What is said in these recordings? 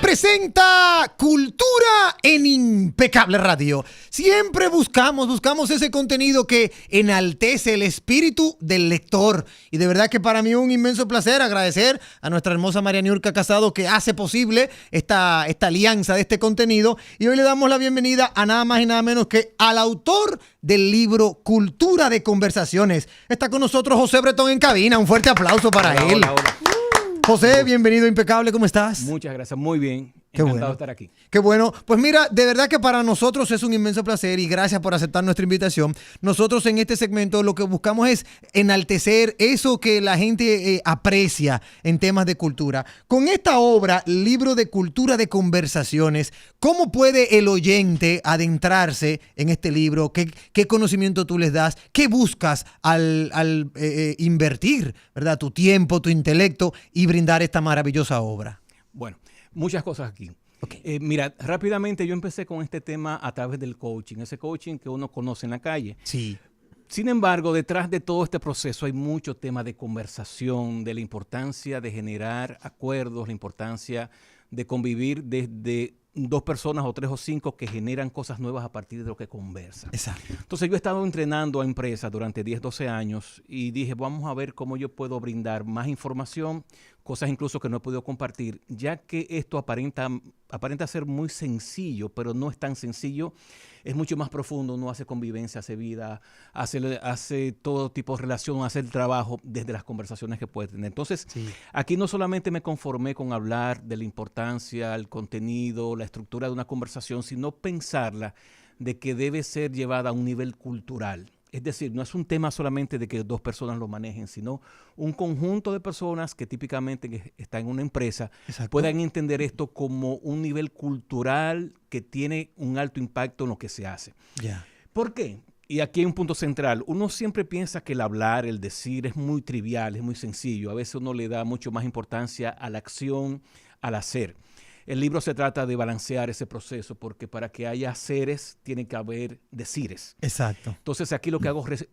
presenta Cultura en Impecable Radio. Siempre buscamos ese contenido que enaltece el espíritu del lector. Y de verdad que para mí es un inmenso placer agradecer a nuestra hermosa María Niurka Casado que hace posible esta alianza de este contenido. Y hoy le damos la bienvenida a nada más y nada menos que al autor del libro Cultura de Conversaciones. Está con nosotros José Bretón en cabina. Un fuerte aplauso para él. Hola. José, bienvenido a Impecable, ¿cómo estás? Muchas gracias, muy bien. Qué Encantado bueno de estar aquí. Qué bueno. Pues mira, de verdad que para nosotros es un inmenso placer y gracias por aceptar nuestra invitación. Nosotros en este segmento lo que buscamos es enaltecer eso que la gente aprecia en temas de cultura. Con esta obra, Libro de Cultura de Conversaciones, ¿cómo puede el oyente adentrarse en este libro? ¿Qué conocimiento tú les das? ¿Qué buscas al invertir, ¿verdad? Tu tiempo, tu intelecto y brindar esta maravillosa obra? Bueno, muchas cosas aquí. Okay. Mira, rápidamente yo empecé con este tema a través del coaching, ese coaching que uno conoce en la calle. Sí. Sin embargo, detrás de todo este proceso hay mucho tema de conversación, de la importancia de generar acuerdos, la importancia de convivir desde dos personas o tres o cinco que generan cosas nuevas a partir de lo que conversan. Exacto. Entonces yo he estado entrenando a empresas durante 10, 12 años y dije, vamos a ver cómo yo puedo brindar más información, cosas incluso que no he podido compartir, ya que esto aparenta ser muy sencillo, pero no es tan sencillo. Es mucho más profundo, uno hace convivencia, hace vida, hace todo tipo de relación, hace el trabajo desde las conversaciones que puede tener. Entonces, Sí. Aquí no solamente me conformé con hablar de la importancia, el contenido, la estructura de una conversación, sino pensarla de que debe ser llevada a un nivel cultural. Es decir, no es un tema solamente de que dos personas lo manejen, sino un conjunto de personas que típicamente están en una empresa Exacto. puedan entender esto como un nivel cultural que tiene un alto impacto en lo que se hace. Ya. ¿Por qué? Y aquí hay un punto central. Uno siempre piensa que el hablar, el decir es muy trivial, es muy sencillo. A veces uno le da mucho más importancia a la acción, al hacer. El libro se trata de balancear ese proceso porque para que haya haceres tiene que haber decires. Exacto. Entonces aquí lo que hago es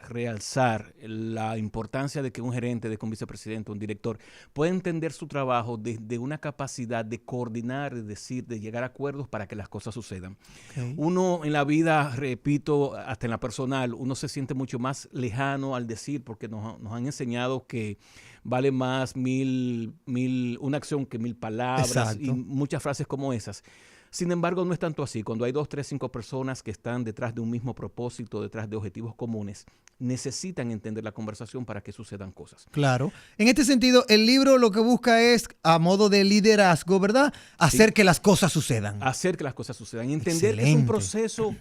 realzar la importancia de que un gerente, de que un vicepresidente, un director pueda entender su trabajo desde una capacidad de coordinar, de decir, de llegar a acuerdos para que las cosas sucedan. Okay. Uno en la vida, repito, hasta en la personal, uno se siente mucho más lejano al decir porque nos han enseñado que vale más una acción que 1000 palabras. Exacto. Y muchas frases como esas. Sin embargo, no es tanto así. Cuando hay 2, 3, 5 personas que están detrás de un mismo propósito, detrás de objetivos comunes, necesitan entender la conversación para que sucedan cosas. Claro. En este sentido, el libro lo que busca es, a modo de liderazgo, ¿verdad? Hacer que las cosas sucedan. Hacer que las cosas sucedan. Entender que es un proceso.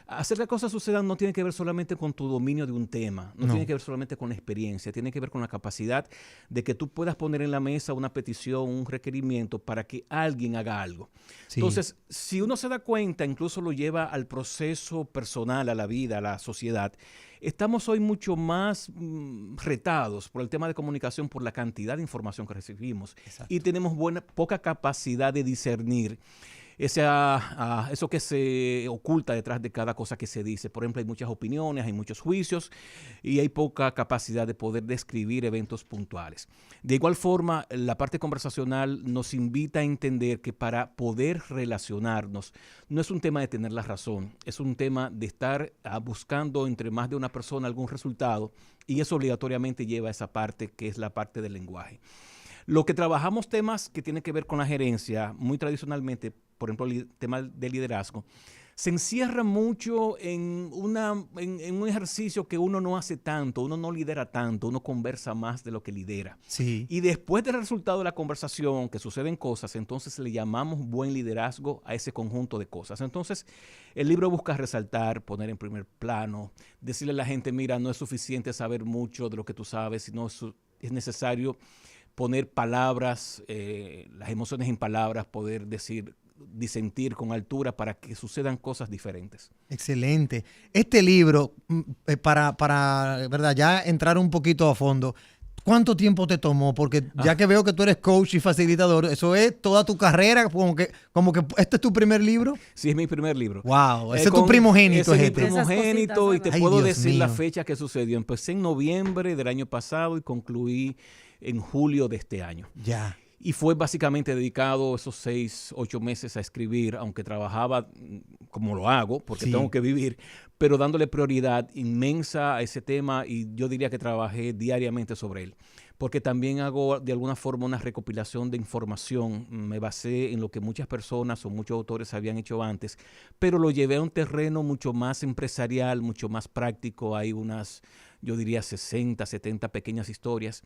Hacer que las cosas sucedan no tiene que ver solamente con tu dominio de un tema, no tiene que ver solamente con la experiencia, tiene que ver con la capacidad de que tú puedas poner en la mesa una petición, un requerimiento para que alguien haga algo. Sí. Entonces, si uno se da cuenta, incluso lo lleva al proceso personal, a la vida, a la sociedad, estamos hoy mucho más retados por el tema de comunicación, por la cantidad de información que recibimos. Exacto. Y tenemos poca capacidad de discernir eso que se oculta detrás de cada cosa que se dice. Por ejemplo, hay muchas opiniones, hay muchos juicios y hay poca capacidad de poder describir eventos puntuales. De igual forma, la parte conversacional nos invita a entender que para poder relacionarnos no es un tema de tener la razón, es un tema de estar buscando entre más de una persona algún resultado y eso obligatoriamente lleva a esa parte que es la parte del lenguaje. Lo que trabajamos temas que tienen que ver con la gerencia, muy tradicionalmente, por ejemplo, el tema del liderazgo, se encierra mucho en un ejercicio que uno no hace tanto, uno no lidera tanto, uno conversa más de lo que lidera. Sí. Y después del resultado de la conversación, que suceden cosas, entonces le llamamos buen liderazgo a ese conjunto de cosas. Entonces, el libro busca resaltar, poner en primer plano, decirle a la gente, mira, no es suficiente saber mucho de lo que tú sabes, sino es necesario poner palabras, las emociones en palabras, poder disentir con altura para que sucedan cosas diferentes. Excelente. Este libro, para ¿verdad? Ya entrar un poquito a fondo, ¿cuánto tiempo te tomó? Porque ya que veo que tú eres coach y facilitador, ¿eso es toda tu carrera? Como que ¿este es tu primer libro? Sí, es mi primer libro. Wow, ese es tu primogénito. Ese es mi primogénito y te Ay, puedo Dios decir mío. la fecha que sucedió. Empecé en noviembre del año pasado y concluí en julio de este año. Ya. Y fue básicamente dedicado esos 6, 8 meses a escribir, aunque trabajaba como lo hago, porque tengo que vivir, pero dándole prioridad inmensa a ese tema, y yo diría que trabajé diariamente sobre él. Porque también hago de alguna forma una recopilación de información. Me basé en lo que muchas personas o muchos autores habían hecho antes, pero lo llevé a un terreno mucho más empresarial, mucho más práctico. Hay unas, yo diría 60, 70 pequeñas historias.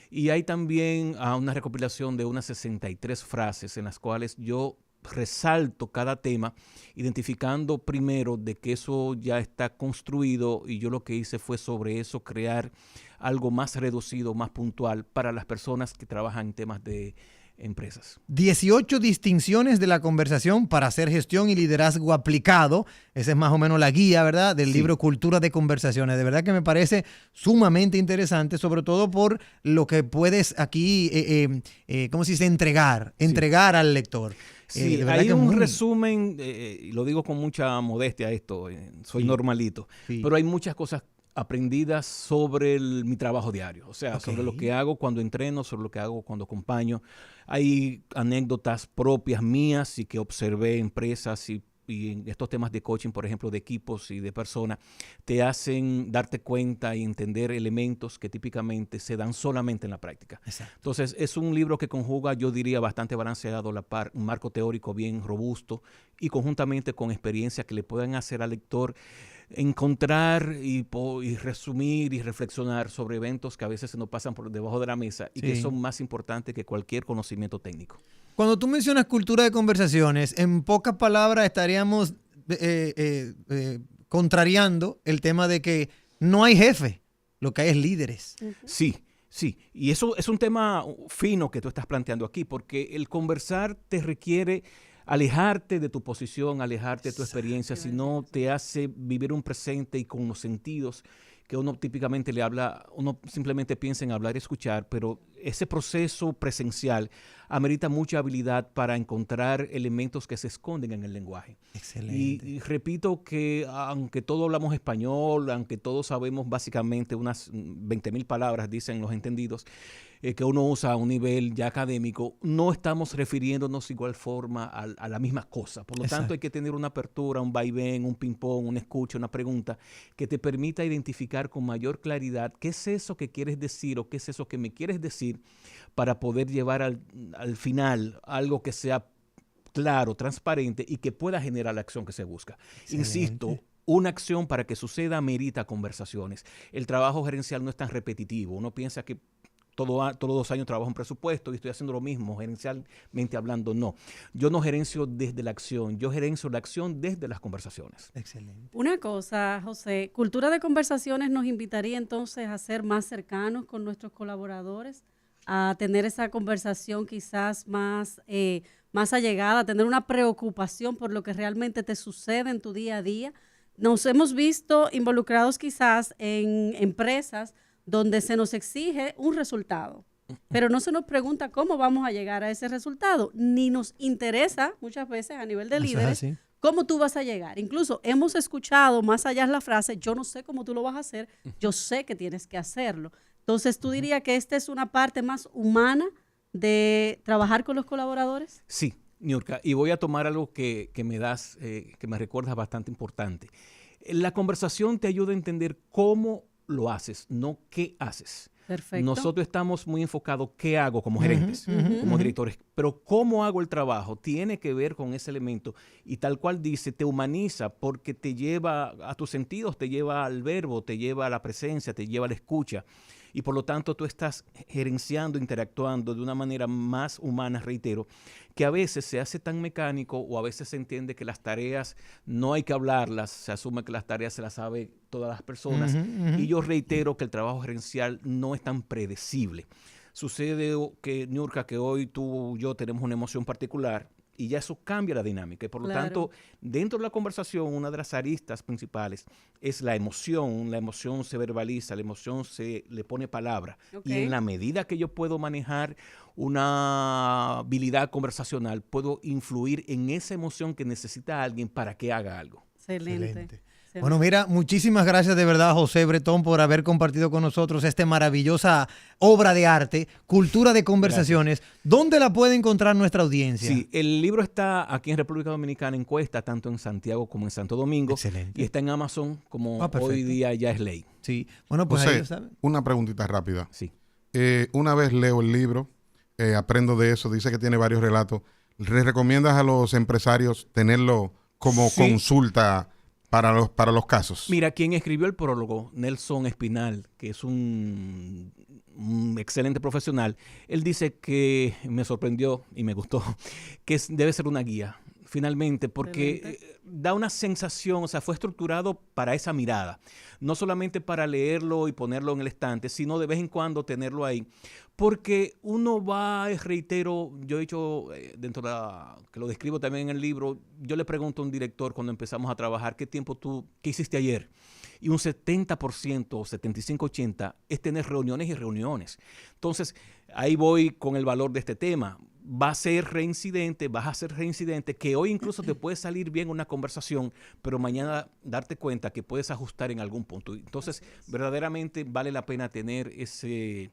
Y hay también una recopilación de unas 63 frases en las cuales yo resalto cada tema, identificando primero de que eso ya está construido, y yo lo que hice fue sobre eso crear algo más reducido, más puntual para las personas que trabajan en temas de empresas. 18 distinciones de la conversación para hacer gestión y liderazgo aplicado. Esa es más o menos la guía, ¿verdad? Del libro Cultura de Conversaciones. De verdad que me parece sumamente interesante, sobre todo por lo que puedes aquí, ¿cómo se dice? Entregar al lector. Sí, hay un resumen, y lo digo con mucha modestia esto, soy normalito, pero hay muchas cosas aprendidas sobre mi trabajo diario, o sea, sobre lo que hago cuando entreno, sobre lo que hago cuando acompaño. Hay anécdotas propias mías y que observé empresas y en estos temas de coaching, por ejemplo, de equipos y de personas, te hacen darte cuenta y entender elementos que típicamente se dan solamente en la práctica. Exacto. Entonces, es un libro que conjuga, yo diría, bastante balanceado, un marco teórico bien robusto y conjuntamente con experiencias que le puedan hacer al lector encontrar y resumir y reflexionar sobre eventos que a veces se nos pasan por debajo de la mesa y que son más importantes que cualquier conocimiento técnico. Cuando tú mencionas cultura de conversaciones, en pocas palabras estaríamos contrariando el tema de que no hay jefe, lo que hay es líderes. Sí. Sí, y eso es un tema fino que tú estás planteando aquí, porque el conversar te requiere alejarte de tu posición, alejarte de tu experiencia, si no te hace vivir un presente y con los sentidos que uno típicamente le habla, uno simplemente piensa en hablar y escuchar, pero ese proceso presencial amerita mucha habilidad para encontrar elementos que se esconden en el lenguaje. Excelente. Y repito que aunque todos hablamos español, aunque todos sabemos básicamente unas 20,000 palabras, dicen los entendidos, que uno usa a un nivel ya académico, no estamos refiriéndonos igual forma a la misma cosa. Por lo tanto, hay que tener una apertura, un vaivén, un ping-pong, una escucha, una pregunta que te permita identificar con mayor claridad qué es eso que quieres decir o qué es eso que me quieres decir para poder llevar al final algo que sea claro, transparente y que pueda generar la acción que se busca. Excelente. Insisto, una acción para que suceda merita conversaciones. El trabajo gerencial no es tan repetitivo. Uno piensa que todos los 2 años trabajo en presupuesto y estoy haciendo lo mismo, gerencialmente hablando, no. Yo no gerencio desde la acción, yo gerencio la acción desde las conversaciones. Excelente. Una cosa, José, cultura de conversaciones nos invitaría entonces a ser más cercanos con nuestros colaboradores, a tener esa conversación quizás más allegada, a tener una preocupación por lo que realmente te sucede en tu día a día. Nos hemos visto involucrados quizás en empresas donde se nos exige un resultado, pero no se nos pregunta cómo vamos a llegar a ese resultado, ni nos interesa muchas veces a nivel de líderes cómo tú vas a llegar. Incluso hemos escuchado más allá la frase, yo no sé cómo tú lo vas a hacer, yo sé que tienes que hacerlo. Entonces, ¿tú dirías que esta es una parte más humana de trabajar con los colaboradores? Sí, Niurka, y voy a tomar algo que me das, que me recuerdas bastante importante. La conversación te ayuda a entender cómo lo haces, no qué haces. Perfecto. Nosotros estamos muy enfocados qué hago como gerentes, como directores, pero cómo hago el trabajo tiene que ver con ese elemento y tal cual dice, te humaniza porque te lleva a tus sentidos, te lleva al verbo, te lleva a la presencia, te lleva a la escucha. Y por lo tanto tú estás gerenciando, interactuando de una manera más humana, reitero, que a veces se hace tan mecánico o a veces se entiende que las tareas no hay que hablarlas, se asume que las tareas se las saben todas las personas. Y yo reitero que el trabajo gerencial no es tan predecible. Sucede que, Niurka, que hoy tú y yo tenemos una emoción particular, y ya eso cambia la dinámica. Y por lo tanto, dentro de la conversación, una de las aristas principales es la emoción. La emoción se verbaliza, la emoción se le pone palabra. Y en la medida que yo puedo manejar una habilidad conversacional, puedo influir en esa emoción que necesita alguien para que haga algo. Excelente. gracias. Bueno, mira, muchísimas gracias de verdad, José Bretón, por haber compartido con nosotros esta maravillosa obra de arte, Cultura de Conversaciones. ¿Dónde la puede encontrar nuestra audiencia? Sí, el libro está aquí en República Dominicana en Cuesta, tanto en Santiago como en Santo Domingo. Excelente. Y está en Amazon, como perfecto. hoy día ya es ley. Sí. Bueno, pues ahí José, lo saben. una preguntita rápida. Sí. Una vez leo el libro, aprendo de eso, dice que tiene varios relatos. ¿Le recomiendas a los empresarios tenerlo como Sí. consulta para los casos? Mira, quien escribió el prólogo, Nelson Espinal, que es un excelente profesional, él dice que me sorprendió y me gustó, que debe ser una guía, finalmente, porque Excelente. da una sensación, o sea, fue estructurado para esa mirada, no solamente para leerlo y ponerlo en el estante, sino de vez en cuando tenerlo ahí, porque uno va, reitero, yo he dicho dentro de que lo describo también en el libro, yo le pregunto a un director cuando empezamos a trabajar, ¿qué hiciste ayer? Y un 70%, 75-80% es tener reuniones y reuniones. Entonces, ahí voy con el valor de este tema. Vas a ser reincidente, que hoy incluso te puede salir bien una conversación, pero mañana darte cuenta que puedes ajustar en algún punto. Entonces, verdaderamente vale la pena tener ese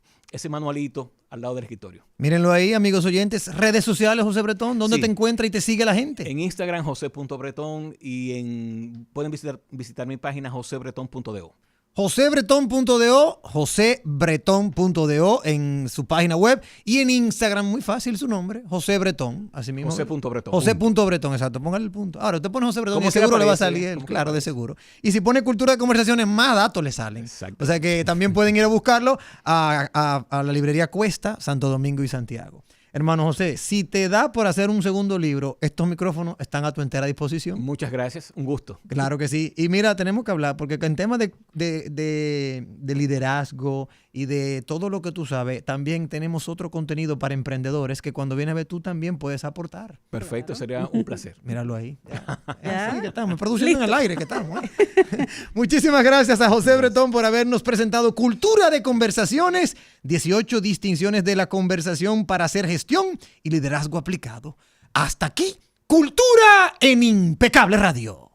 manualito al lado del escritorio. Mírenlo ahí, amigos oyentes. Redes sociales, José Bretón, ¿dónde Sí. te encuentra y te sigue la gente? En Instagram, jose.bretón, y pueden visitar mi página, josebretón.do. josebretón.do, josebretón.do en su página web y en Instagram, muy fácil su nombre, José Bretón, así mismo. Jose.bretón. José.bretón, exacto, póngale el punto. Ahora, usted pone José Bretón Como y quiera seguro le va a aparece, salir, como quiera claro, de aparece. seguro. Y si pone Cultura de Conversaciones, más datos le salen. Exacto. O sea que también pueden ir a buscarlo a la librería Cuesta, Santo Domingo y Santiago. Hermano José, si te da por hacer un segundo libro, estos micrófonos están a tu entera disposición. Muchas gracias, un gusto. Claro que sí. Y mira, tenemos que hablar, porque en temas de liderazgo y de todo lo que tú sabes, también tenemos otro contenido para emprendedores que cuando vienes a ver tú también puedes aportar. Perfecto, sería un placer. Míralo ahí. Ya. Así que estamos produciendo en el aire, que estamos. Muchísimas gracias a José Bretón por habernos presentado Cultura de Conversaciones, 18 distinciones de la conversación para hacer gestión y liderazgo aplicado. Hasta aquí, Cultura en Impecable Radio.